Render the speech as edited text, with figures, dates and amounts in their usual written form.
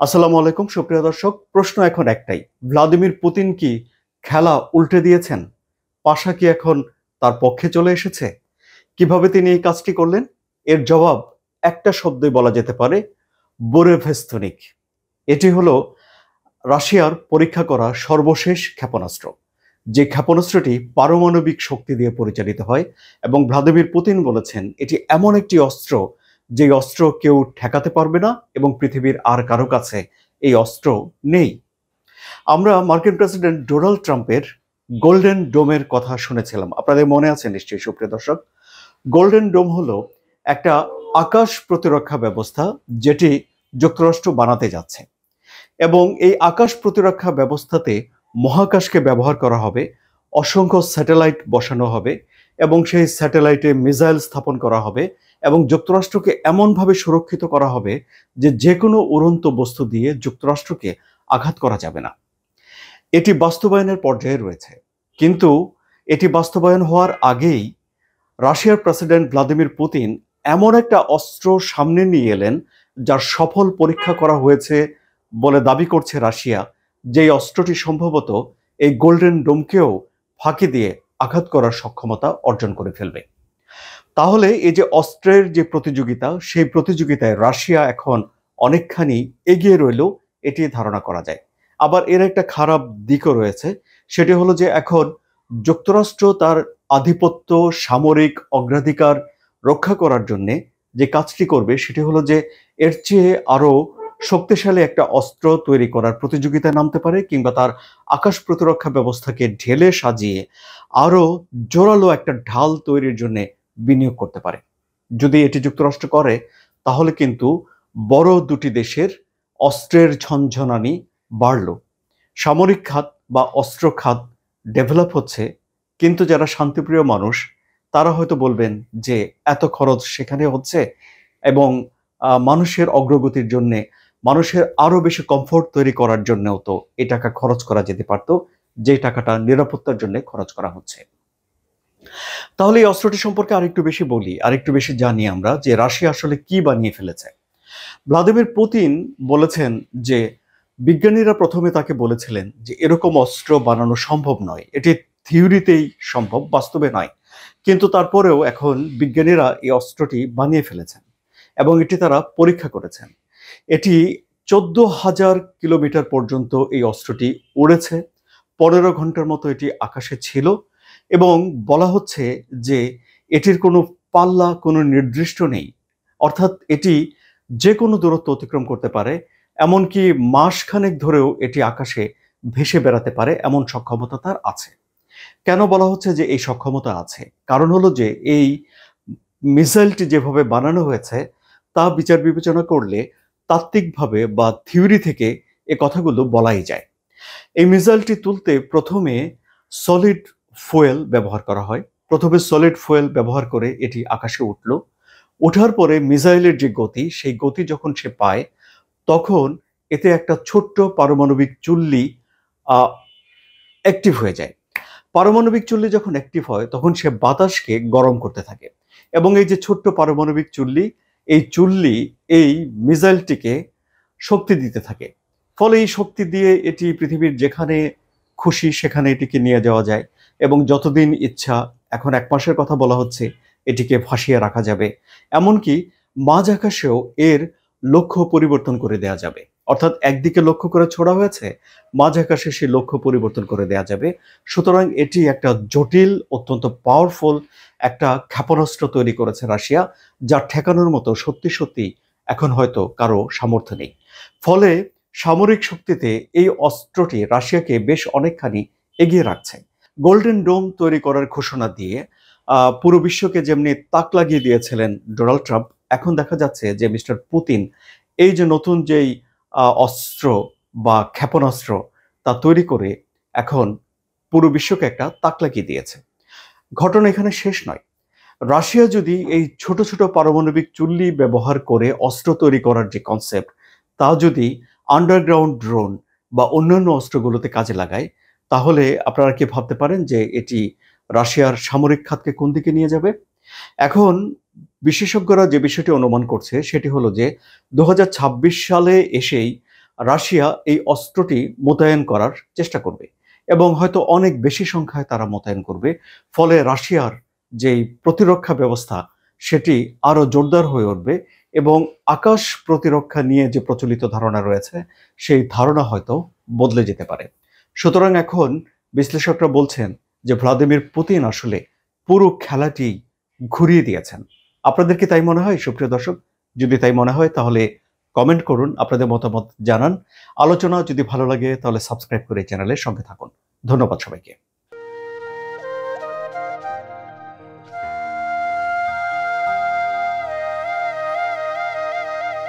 আসসালামু আলাইকুম সুপ্রিয় দর্শক। প্রশ্ন এখন একটাই, ভ্লাদিমির পুতিন কি খেলা উল্টে দিয়েছেন? পাশা কি এখন তার পক্ষে চলে এসেছে? কিভাবে তিনি এই কাজটি করলেন? এর জবাব একটা শব্দে বলা যেতে পারে, বোরেভেস্তনিক। এটি হলো রাশিয়ার পরীক্ষা করা সর্বশেষ ক্ষেপণাস্ত্র, যে ক্ষেপণাস্ত্রটি পারমাণবিক শক্তি দিয়ে পরিচালিত হয়। এবং ভ্লাদিমির পুতিন বলেছেন এটি এমন একটি অস্ত্র, যে অস্ত্র কেউ ঠেকাতে পারবে না এবং পৃথিবীর আর কারো কাছে এই অস্ত্র নেই। আমরা মার্কিন প্রেসিডেন্ট ডোনাল্ড ট্রাম্পের গোল্ডেন ডোমের কথা শুনেছিলাম, আপনাদের মনে আছে নিশ্চয়ই সুপ্রিয় দর্শক। গোল্ডেন ডোম হলো একটা আকাশ প্রতিরক্ষা ব্যবস্থা, যেটি যুক্তরাষ্ট্র বানাতে যাচ্ছে। এবং এই আকাশ প্রতিরক্ষা ব্যবস্থাতে মহাকাশকে ব্যবহার করা হবে, অসংখ্য স্যাটেলাইট বসানো হবে এবং সেই স্যাটেলাইটে মিসাইল স্থাপন করা হবে এবং যুক্তরাষ্ট্রকে এমনভাবে সুরক্ষিত করা হবে যে যে কোনো উড়ন্ত বস্তু দিয়ে যুক্তরাষ্ট্রকে আঘাত করা যাবে না। এটি বাস্তবায়নের পর্যায়ে রয়েছে, কিন্তু এটি বাস্তবায়ন হওয়ার আগেই রাশিয়ার প্রেসিডেন্ট ভ্লাদিমির পুতিন এমন একটা অস্ত্র সামনে নিয়ে এলেন, যার সফল পরীক্ষা করা হয়েছে বলে দাবি করছে রাশিয়া। যেই অস্ত্রটি সম্ভবত এই গোল্ডেন ডোমকেও ফাঁকি দিয়ে আঘাত করার সক্ষমতা অর্জন করে ফেলবে। তাহলে এই যে অস্ত্রের যে প্রতিযোগিতা, সেই প্রতিযোগিতায় রাশিয়া এখন অনেকখানি এগিয়ে রইল, এটি ধারণা করা যায়। আবার এর একটা খারাপ দিকও রয়েছে, সেটি হলো যে এখন যুক্তরাষ্ট্র তার আধিপত্য, সামরিক অগ্রাধিকার রক্ষা করার জন্য যে কাজটি করবে সেটি হলো যে এর চেয়ে আরো শক্তিশালী একটা অস্ত্র তৈরি করার প্রতিযোগিতায় নামতে পারে, কিংবা তার আকাশ প্রতিরক্ষা ব্যবস্থাকে ঢেলে সাজিয়ে আরো জোরালো একটা ঢাল তৈরির জন্য বিনিয়োগ করতে পারে। যদি এটি যুক্তরাষ্ট্র করে, তাহলে কিন্তু বড় দুটি দেশের অস্ত্রের ঝনঝনানি বাড়ল। সামরিক খাত বা অস্ত্র খাত ডেভেলপ হচ্ছে, কিন্তু যারা শান্তিপ্রিয় মানুষ তারা হয়তো বলবেন যে এত খরচ সেখানে হচ্ছে, এবং মানুষের অগ্রগতির জন্যে, মানুষের আরো বেশি কমফোর্ট তৈরি করার জন্যও তো এই টাকা খরচ করা যেতে পারত, যে টাকাটা নিরাপত্তার জন্য খরচ করা হচ্ছে। তাহলে এই অস্ত্রটি সম্পর্কে আরেকটু বেশি বলি, আরেকটু বেশি জানি আমরা যে রাশিয়া আসলে কি বানিয়ে ফেলেছে। ভ্লাদিমির পুতিন বলেছেন যে বিজ্ঞানীরা প্রথমে তাকে বলেছিলেন যে এরকম অস্ত্র বানানো সম্ভব নয়, এটি থিওরিতেই সম্ভব, বাস্তবে নয়। কিন্তু তারপরেও এখন বিজ্ঞানীরা এই অস্ত্রটি বানিয়ে ফেলেছেন এবং এটি তারা পরীক্ষা করেছেন। এটি 14,000 কিলোমিটার পর্যন্ত এই অস্ত্রটি উড়েছে, 15 ঘন্টার মতো এটি আকাশে ছিল, এবং বলা হচ্ছে যে এটির কোনো পাল্লা, কোনো নির্দিষ্ট নেই। অর্থাৎ এটি যে কোনো দূরত্ব অতিক্রম করতে পারে, এমনকি মাসখানেক ধরেও এটি আকাশে ভেসে বেড়াতে পারে, এমন সক্ষমতা তার আছে। কেন বলা হচ্ছে যে এই সক্ষমতা আছে? কারণ হলো যে এই মিসাইলটি যেভাবে বানানো হয়েছে তা বিচার বিবেচনা করলে তাত্ত্বিকভাবে বা থিওরি থেকে এ কথাগুলো বলাই যায়। এই মিসাইলটি তুলতে প্রথমে সলিড ফুয়েল ব্যবহার করা হয়। প্রথমে সলিড ফুয়েল ব্যবহার করে এটি আকাশে উঠল। ওঠার পরে মিসাইলের যে গতি, সেই গতি যখন সে পায়, তখন এতে একটা ছোট্ট পারমাণবিক চুল্লি অ্যাক্টিভ হয়ে যায়। পারমাণবিক চুল্লি যখন অ্যাক্টিভ হয়, তখন সে বাতাসকে গরম করতে থাকে, এবং এই যে ছোট্ট পারমাণবিক চুল্লি, এই চুল্লি এই মিসাইলটিকে শক্তি দিতে থাকে। ফলে এই শক্তি দিয়ে এটি পৃথিবীর যেখানে খুশি সেখানে এটিকে নিয়ে যাওয়া যায়, এবং যতদিন ইচ্ছা, এখন 1 মাসের কথা বলা হচ্ছে, এটিকে ভাসিয়ে রাখা যাবে। এমনকি মাঝ আকাশেও এর লক্ষ্য পরিবর্তন করে দেয়া যাবে। অর্থাৎ একদিকে লক্ষ্য করে ছোড়া হয়েছে, মাঝ আকাশে সেই লক্ষ্য পরিবর্তন করে দেয়া যাবে। সুতরাং এটি একটা জটিল, অত্যন্ত পাওয়ারফুল একটা ক্ষেপণাস্ত্র তৈরি করেছে রাশিয়া, যা ঠেকানোর মতো সত্যি সত্যি এখন হয়তো কারো সামর্থ্য নেই। ফলে সামরিক শক্তিতে এই অস্ত্রটি রাশিয়াকে বেশ অনেকখানি এগিয়ে রাখছে। গোল্ডেন ডোম তৈরি করার ঘোষণা দিয়ে পুরো বিশ্বকে যেমনি তাক লাগিয়ে দিয়েছিলেন ডোনাল্ড ট্রাম্প, এখন দেখা যাচ্ছে যে মিস্টার পুতিন এই যে নতুন যেই অস্ত্র বা ক্ষেপণাস্ত্র তা তৈরি করে এখন পুরো বিশ্বকে একটা তাক লাগিয়ে দিয়েছে। ঘটনা এখানে শেষ নয়। রাশিয়া যদি এই ছোট ছোট পারমাণবিক চুল্লি ব্যবহার করে অস্ত্র তৈরি করার যে কনসেপ্ট, তা যদি আন্ডারগ্রাউন্ড ড্রোন বা অন্যান্য অস্ত্রগুলোতে কাজে লাগায়, তাহলে আপনারা কি ভাবতে পারেন যে এটি রাশিয়ার সামরিক খাতকে কোন দিকে নিয়ে যাবে? এখন বিশেষজ্ঞরা যে বিষয়টি অনুমান করছে সেটি হলো যে 2026 সালে এসেই রাশিয়া এই অস্ত্রটি মোতায়েন করার চেষ্টা করবে এবং হয়তো অনেক বেশি সংখ্যায় তারা মোতায়েন করবে। ফলে রাশিয়ার যেই প্রতিরক্ষা ব্যবস্থা সেটি আরো জোরদার হয়ে উঠবে এবং আকাশ প্রতিরক্ষা নিয়ে যে প্রচলিত ধারণা রয়েছে সেই ধারণা হয়তো বদলে যেতে পারে। সুতরাং এখন বিশ্লেষকরা বলছেন যে ভ্লাদিমির পুতিন আসলে পুরো খেলাটি ঘুরিয়ে দিয়েছেন। আপনাদের কি তাই মনে হয় সুপ্রিয় দর্শক? যদি তাই মনে হয় তাহলে কমেন্ট করুন, আপনাদের মতামত জানান। আলোচনা যদি ভালো লাগে তাহলে সাবস্ক্রাইব করে চ্যানেলের সঙ্গে থাকুন। ধন্যবাদ সবাইকে।